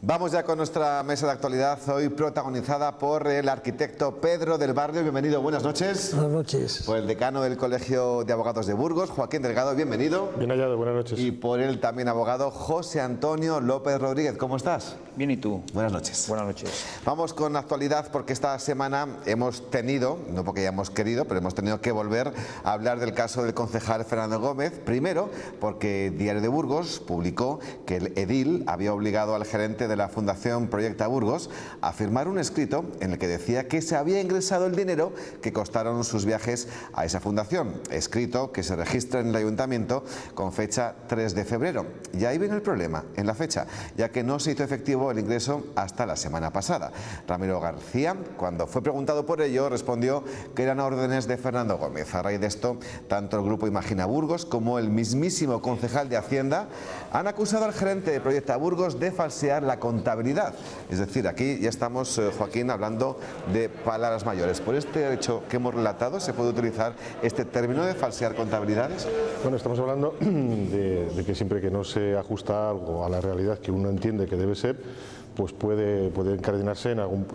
Vamos ya con nuestra mesa de actualidad, hoy protagonizada por el arquitecto Pedro del Barrio. Bienvenido, buenas noches. Buenas noches. Por el decano del Colegio de Abogados de Burgos, Joaquín Delgado, bienvenido. Bien hallado, buenas noches. Y por el también abogado José Antonio López Rodríguez. ¿Cómo estás? Bien, ¿y tú? Buenas noches. Buenas noches. Vamos con la actualidad porque esta semana hemos tenido, no porque hayamos querido, pero hemos tenido que volver a hablar del caso del concejal Fernando Gómez. Primero, porque Diario de Burgos publicó que el edil había obligado al gerente de la Fundación Proyecta Burgos a firmar un escrito en el que decía que se había ingresado el dinero que costaron sus viajes a esa fundación. Escrito que se registra en el ayuntamiento con fecha 3 de febrero. Y ahí viene el problema, en la fecha, ya que no se hizo efectivo el ingreso hasta la semana pasada. Ramiro García, cuando fue preguntado por ello, respondió que eran órdenes de Fernando Gómez. A raíz de esto, tanto el grupo Imagina Burgos como el mismísimo concejal de Hacienda han acusado al gerente de Proyecta Burgos de falsear la contabilidad. Es decir, aquí ya estamos, Joaquín, hablando de palabras mayores. Por este hecho que hemos relatado, ¿se puede utilizar este término de falsear contabilidades? Bueno, estamos hablando de que siempre que no se ajusta algo a la realidad que uno entiende que debe ser, pues puede incardinarse en algún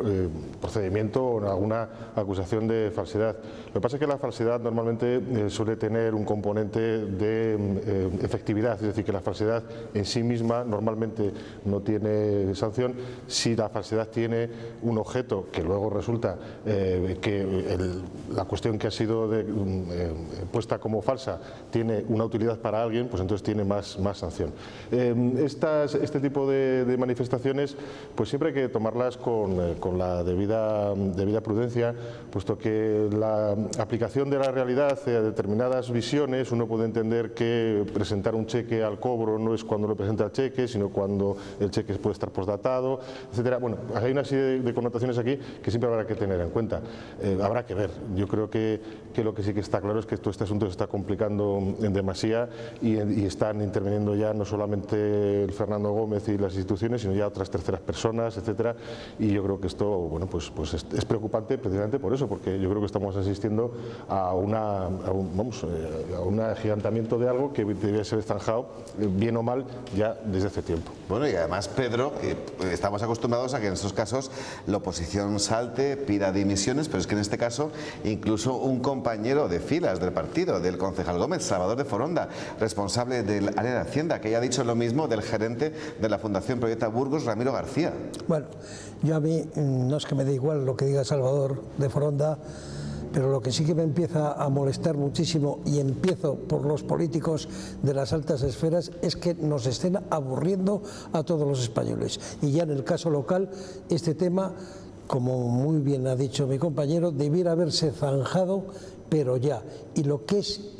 procedimiento o en alguna acusación de falsedad. Lo que pasa es que la falsedad normalmente suele tener un componente de efectividad, es decir, que la falsedad en sí misma normalmente no tiene sanción. Si la falsedad tiene un objeto que luego resulta que la cuestión que ha sido puesta como falsa tiene una utilidad para alguien, pues entonces tiene más sanción. Este tipo de manifestaciones pues siempre hay que tomarlas con la debida prudencia, puesto que la aplicación de la realidad a determinadas visiones, uno puede entender que presentar un cheque al cobro no es cuando lo presenta el cheque, sino cuando el cheque puede estar postdatado, etcétera. Bueno, hay una serie de connotaciones aquí que siempre habrá que tener en cuenta. Habrá que ver. Yo creo que lo que sí que está claro es que todo este asunto se está complicando en demasía y están interviniendo ya no solamente el Fernando Gómez y las instituciones, sino ya otras terceras personas, etcétera, y yo creo que esto, bueno, pues es preocupante precisamente por eso, porque yo creo que estamos asistiendo a un agigantamiento de algo que debe ser zanjado, bien o mal, ya desde hace tiempo. Bueno, y además, Pedro, estamos acostumbrados a que en estos casos la oposición salte, pida dimisiones, pero es que en este caso incluso un compañero de filas del partido, del concejal Gómez, Salvador de Foronda, responsable del área de Hacienda, que haya dicho lo mismo del gerente de la Fundación Proyecta Burgos, Ramiro García. Bueno, yo a mí no es que me dé igual lo que diga Salvador de Foronda, pero lo que sí que me empieza a molestar muchísimo, y empiezo por los políticos de las altas esferas, es que nos estén aburriendo a todos los españoles. Y ya en el caso local, este tema, como muy bien ha dicho mi compañero, debiera haberse zanjado, pero ya. Y lo que es,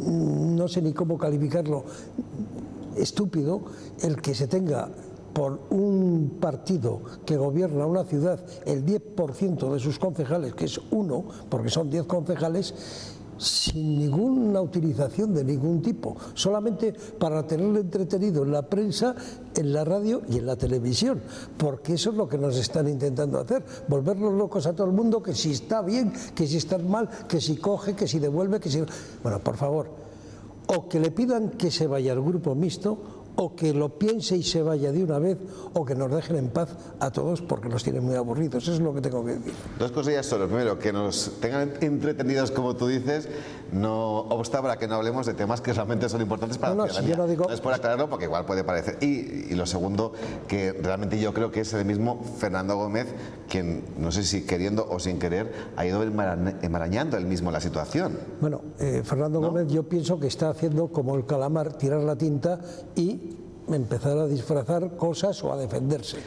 no sé ni cómo calificarlo, estúpido, el que se tenga por un partido que gobierna una ciudad el 10% de sus concejales, que es uno, porque son 10 concejales, sin ninguna utilización de ningún tipo, solamente para tenerlo entretenido en la prensa, en la radio y en la televisión, porque eso es lo que nos están intentando hacer, volvernos locos a todo el mundo, que si está bien, que si está mal, que si coge, que si devuelve, que si... Bueno, por favor, o que le pidan que se vaya al grupo mixto, o que lo piense y se vaya de una vez, o que nos dejen en paz a todos porque nos tienen muy aburridos. Eso es lo que tengo que decir. Dos cosillas solo. Primero, que nos tengan entretenidos, como tú dices, no obsta para que no hablemos de temas que realmente son importantes para la ciudadanía. Si yo no digo... No es por aclararlo, porque igual puede parecer. Y lo segundo, que realmente yo creo que es el mismo Fernando Gómez quien, no sé si queriendo o sin querer, ha ido enmarañando él mismo la situación. Bueno, Fernando Gómez, yo pienso que está haciendo como el calamar, tirar la tinta y empezar a disfrazar cosas o a defenderse.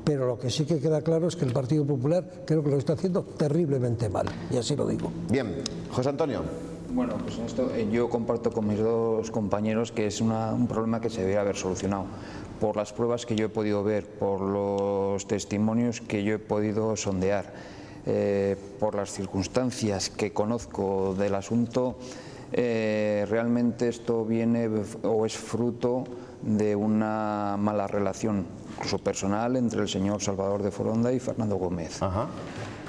Pero lo que sí que queda claro es que el Partido Popular creo que lo está haciendo terriblemente mal, y así lo digo. Bien, José Antonio. Bueno, pues en esto yo comparto con mis dos compañeros que es un problema que se debería haber solucionado. Por las pruebas que yo he podido ver, por los testimonios que yo he podido sondear, por las circunstancias que conozco del asunto, realmente esto viene o es fruto de una mala relación, incluso personal, entre el señor Salvador de Foronda y Fernando Gómez. Ajá.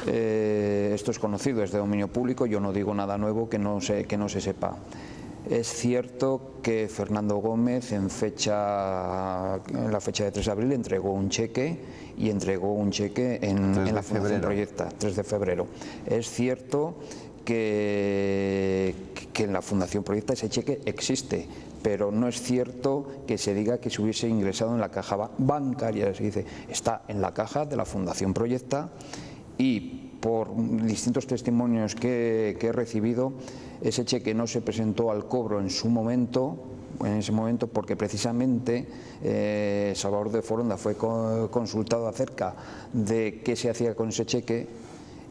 Esto es conocido, es de dominio público, yo no digo nada nuevo que no se sepa. Es cierto que Fernando Gómez en la fecha de 3 de abril entregó un cheque y entregó un cheque en la Fundación Proyecta, 3 de febrero. Es cierto que en la Fundación Proyecta ese cheque existe, pero no es cierto que se diga que se hubiese ingresado en la caja bancaria. Se dice, está en la caja de la Fundación Proyecta, y por distintos testimonios que he recibido, ese cheque no se presentó al cobro en ese momento, porque precisamente Salvador de Foronda fue consultado acerca de qué se hacía con ese cheque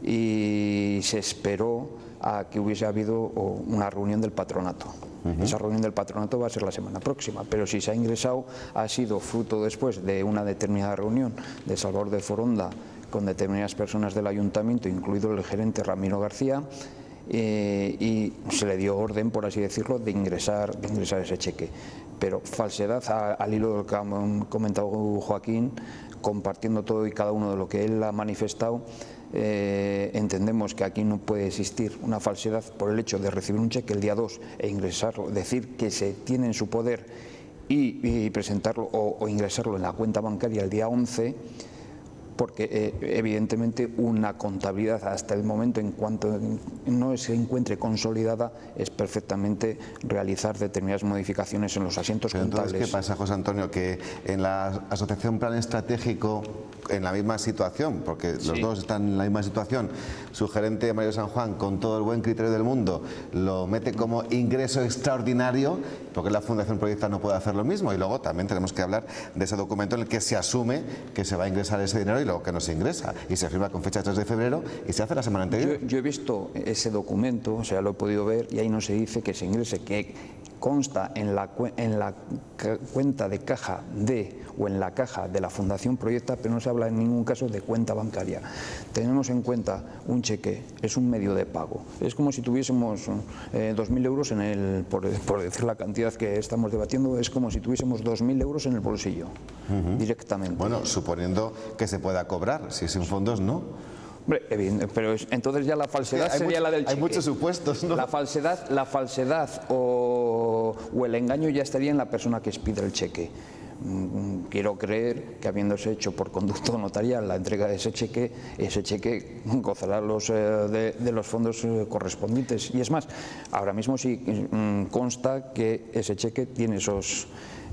y se esperó a que hubiese habido una reunión del patronato. Esa reunión del patronato va a ser la semana próxima, pero si se ha ingresado ha sido fruto después de una determinada reunión de Salvador de Foronda con determinadas personas del ayuntamiento, incluido el gerente Ramiro García, y se le dio orden, por así decirlo, de ingresar ese cheque. Pero falsedad, al hilo de lo que ha comentado Joaquín, compartiendo todo y cada uno de lo que él ha manifestado, entendemos que aquí no puede existir una falsedad por el hecho de recibir un cheque el día 2 e ingresarlo, decir que se tiene en su poder y presentarlo o ingresarlo en la cuenta bancaria el día 11, porque evidentemente una contabilidad hasta el momento, en cuanto no se encuentre consolidada, es perfectamente realizar determinadas modificaciones en los asientos contables. Entonces, ¿qué pasa, José Antonio? Que en la Asociación Plan Estratégico, en la misma situación, porque los dos están en la misma situación, su gerente Mario San Juan, con todo el buen criterio del mundo, lo mete como ingreso extraordinario, porque la Fundación Proyecta no puede hacer lo mismo, y luego también tenemos que hablar de ese documento en el que se asume que se va a ingresar ese dinero y luego que no se ingresa, y se firma con fecha 3 de febrero y se hace la semana anterior. Yo he visto ese documento, o sea, lo he podido ver, y ahí no se dice que se ingrese, que consta en la cuenta de caja o en la caja de la Fundación Proyecta, pero no se habla en ningún caso de cuenta bancaria. Tenemos en cuenta un cheque, es un medio de pago. Es como si tuviésemos 2.000 euros en el, por decir la cantidad que estamos debatiendo, es como si tuviésemos 2.000 euros en el bolsillo, directamente. Bueno, suponiendo que se pueda cobrar, si es en fondos, no. Hombre, evidente, pero entonces ya la falsedad sería la del cheque. Hay muchos supuestos, ¿no? La falsedad o el engaño ya estaría en la persona que expide el cheque. Quiero creer que, habiéndose hecho por conducto notarial la entrega de ese cheque gozará de los fondos correspondientes. Y es más, ahora mismo sí consta que ese cheque tiene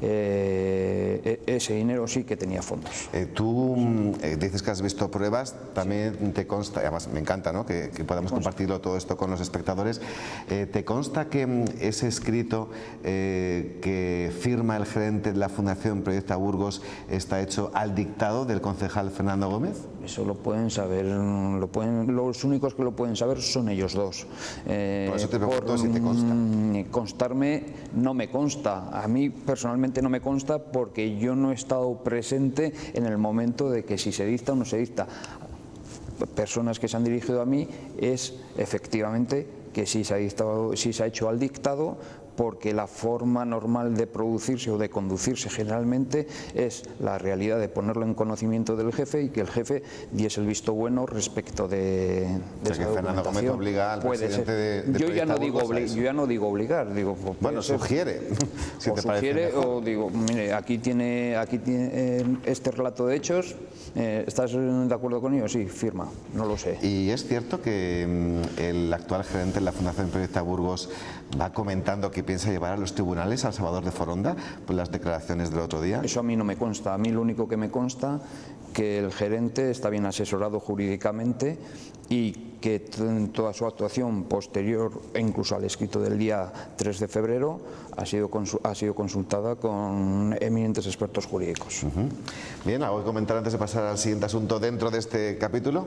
ese dinero sí que tenía fondos. Tú dices que has visto pruebas, también te consta, y además me encanta, ¿no?, que podamos compartirlo todo esto con los espectadores. ¿Te consta que ese escrito que firma el gerente de la Fundación Proyecta Burgos está hecho al dictado del concejal Fernando Gómez? Eso lo pueden saber, los únicos que lo pueden saber son ellos dos. Por eso te pregunto si te consta. Constarme no me consta, a mí personalmente no me consta, porque yo no he estado presente en el momento de que si se dicta o no se dicta. Personas que se han dirigido a mí es efectivamente que sí se ha hecho al dictado, porque la forma normal de producirse o de conducirse generalmente es la realidad de ponerlo en conocimiento del jefe y que el jefe diese el visto bueno respecto de esa que Fernando Gómez obliga al presidente de yo ya no digo obligar, digo, bueno, sugiere, si o te sugiere o digo, mire, aquí tiene este relato de hechos, ¿estás de acuerdo con ello? Sí, firma, no lo sé. Y es cierto que el actual gerente de la Fundación Proyecta Burgos va comentando que piensa llevar a los tribunales al Salvador de Foronda por las declaraciones del otro día. Eso a mí no me consta. A mí lo único que me consta que el gerente está bien asesorado jurídicamente y que en toda su actuación posterior, e incluso al escrito del día 3 de febrero, ha sido consultada con eminentes expertos jurídicos. Bien, ¿algo que comentar antes de pasar al siguiente asunto dentro de este capítulo?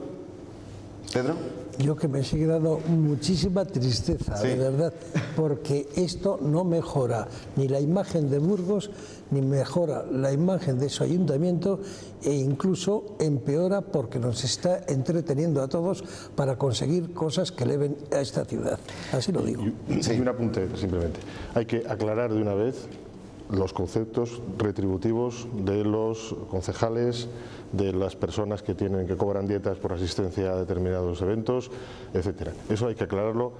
¿Pedro? Yo que me sigue dando muchísima tristeza, de verdad, porque esto no mejora ni la imagen de Burgos, ni mejora la imagen de su ayuntamiento, e incluso empeora porque nos está entreteniendo a todos para conseguir cosas que eleven a esta ciudad. Así lo digo. Y un apunte simplemente. Hay que aclarar de una vez los conceptos retributivos de los concejales, de las personas que cobran dietas por asistencia a determinados eventos, etcétera. Eso hay que aclararlo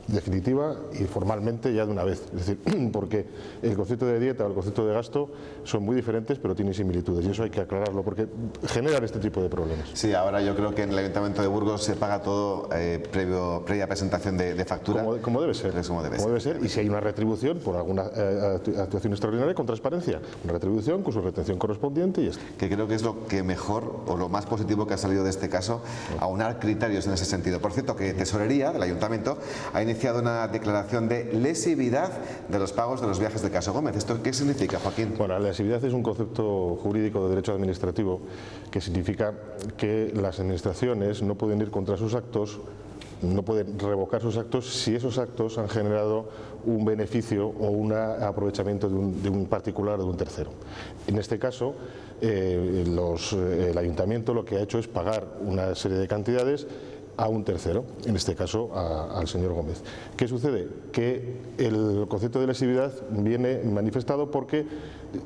definitiva y formalmente ya de una vez. Es decir, porque el concepto de dieta o el concepto de gasto son muy diferentes, pero tienen similitudes, y eso hay que aclararlo porque generan este tipo de problemas. Sí, ahora yo creo que en el Ayuntamiento de Burgos se paga todo previa presentación de factura. Como debe ser. Como debe ser. Y si hay una retribución por alguna actuación extraordinaria, con transparencia. Una retribución con su retención correspondiente y esto. Que creo que es lo que mejor o lo más positivo que ha salido de este caso, aunar criterios en ese sentido. Por cierto, que Tesorería del Ayuntamiento ha iniciado una declaración de lesividad de los pagos de los viajes de Caso Gómez. ¿Esto qué significa, Joaquín? Bueno, la lesividad es un concepto jurídico de derecho administrativo que significa que las administraciones no pueden ir contra sus actos, no pueden revocar sus actos si esos actos han generado un beneficio o un aprovechamiento de un particular o de un tercero. En este caso, el ayuntamiento lo que ha hecho es pagar una serie de cantidades a un tercero, en este caso al señor Gómez. ¿Qué sucede? Que el concepto de lesividad viene manifestado porque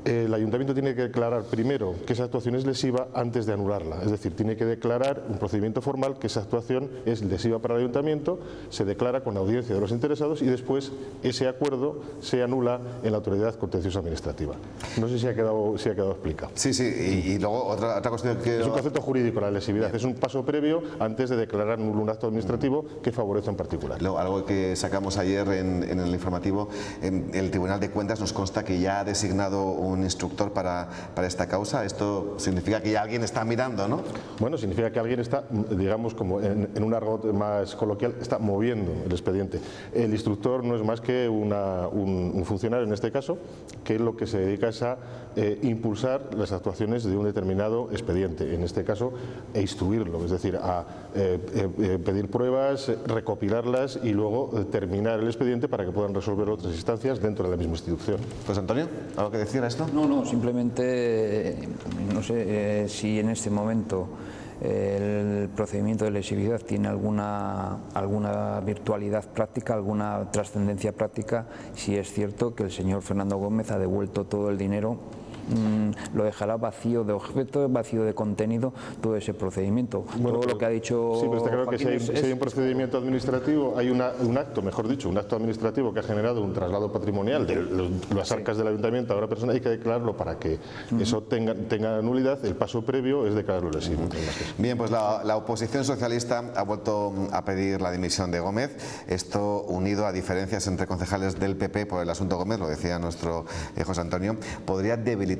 el ayuntamiento tiene que declarar primero que esa actuación es lesiva antes de anularla. Es decir, tiene que declarar un procedimiento formal que esa actuación es lesiva para el ayuntamiento, se declara con audiencia de los interesados y después ese acuerdo se anula en la autoridad contenciosa administrativa. No sé si ha quedado explicado. Sí, y luego otra cuestión que... Es un concepto jurídico la lesividad, es un paso previo antes de declarar nulo un acto administrativo que favorece en particular. Luego, algo que sacamos ayer en el informativo, el Tribunal de Cuentas nos consta que ya ha designado un instructor para esta causa. Esto significa que ya alguien está mirando, ¿no? Bueno, significa que alguien está, digamos, como en un argot más coloquial, está moviendo el expediente. El instructor no es más que un funcionario, en este caso, que lo que se dedica es a impulsar las actuaciones de un determinado expediente, en este caso, e instruirlo, es decir, a pedir pruebas, recopilarlas y luego terminar el expediente para que puedan resolver otras instancias dentro de la misma institución. Pues Antonio, ¿algo que decir a esto? No, simplemente no sé si en este momento el procedimiento de lesividad tiene alguna virtualidad práctica, alguna trascendencia práctica, si es cierto que el señor Fernando Gómez ha devuelto todo el dinero. Lo dejará vacío de objeto, vacío de contenido, todo ese procedimiento. Bueno, todo lo que ha dicho. Sí, pero está claro que si hay un procedimiento administrativo, hay un acto, mejor dicho, un acto administrativo que ha generado un traslado patrimonial de las arcas del ayuntamiento a una persona, hay que declararlo para que eso tenga nulidad. El paso previo es declararlo lesivo. Bien, pues la oposición socialista ha vuelto a pedir la dimisión de Gómez. Esto unido a diferencias entre concejales del PP por el asunto Gómez, lo decía nuestro José Antonio, podría debilitar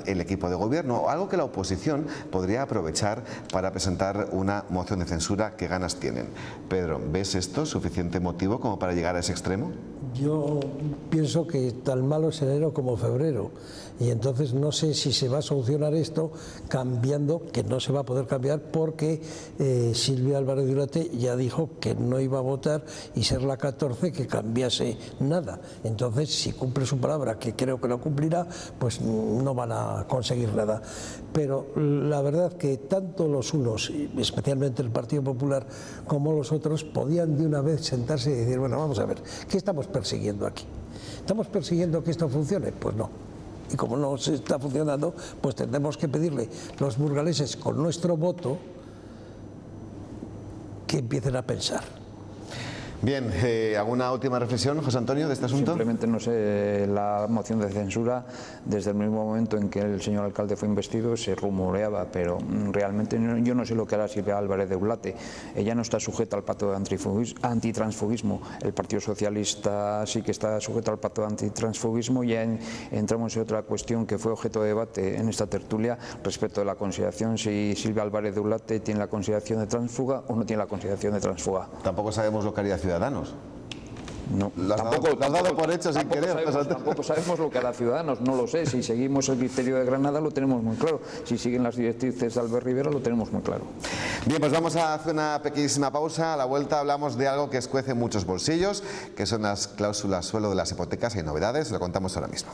el equipo de gobierno, algo que la oposición podría aprovechar para presentar una moción de censura. ¿Qué ganas tienen? Pedro, ¿ves esto suficiente motivo como para llegar a ese extremo? Yo pienso que tan malo es enero como febrero, y entonces no sé si se va a solucionar esto cambiando, que no se va a poder cambiar porque Silvia Álvarez de Ulate ya dijo que no iba a votar y ser la 14 que cambiase nada. Entonces, si cumple su palabra, que creo que lo cumplirá, pues no van a conseguir nada. Pero la verdad que tanto los unos, especialmente el Partido Popular, como los otros, podían de una vez sentarse y decir, bueno, vamos a ver, ¿qué estamos persiguiendo aquí? ¿Estamos persiguiendo que esto funcione? Pues no. Y como no se está funcionando, pues tendremos que pedirle los burgaleses con nuestro voto que empiecen a pensar. Bien, ¿alguna última reflexión, José Antonio, de este asunto? Simplemente, no sé, la moción de censura, desde el mismo momento en que el señor alcalde fue investido, se rumoreaba, pero realmente yo no sé lo que hará Silvia Álvarez de Ulate. Ella no está sujeta al pacto de antitransfugismo. El Partido Socialista sí que está sujeto al pacto de antitransfugismo. Ya entramos en otra cuestión que fue objeto de debate en esta tertulia respecto de la consideración si Silvia Álvarez de Ulate tiene la consideración de transfuga o no tiene la consideración de transfuga. Tampoco sabemos lo que haría Ciudadanos. No, lo has dado por hecho sin querer. Tampoco sabemos lo que hará Ciudadanos, no lo sé. Si seguimos el criterio de Granada lo tenemos muy claro. Si siguen las directrices de Albert Rivera lo tenemos muy claro. Bien, pues vamos a hacer una pequeñísima pausa. A la vuelta hablamos de algo que escuece muchos bolsillos, que son las cláusulas suelo de las hipotecas. Hay novedades, lo contamos ahora mismo.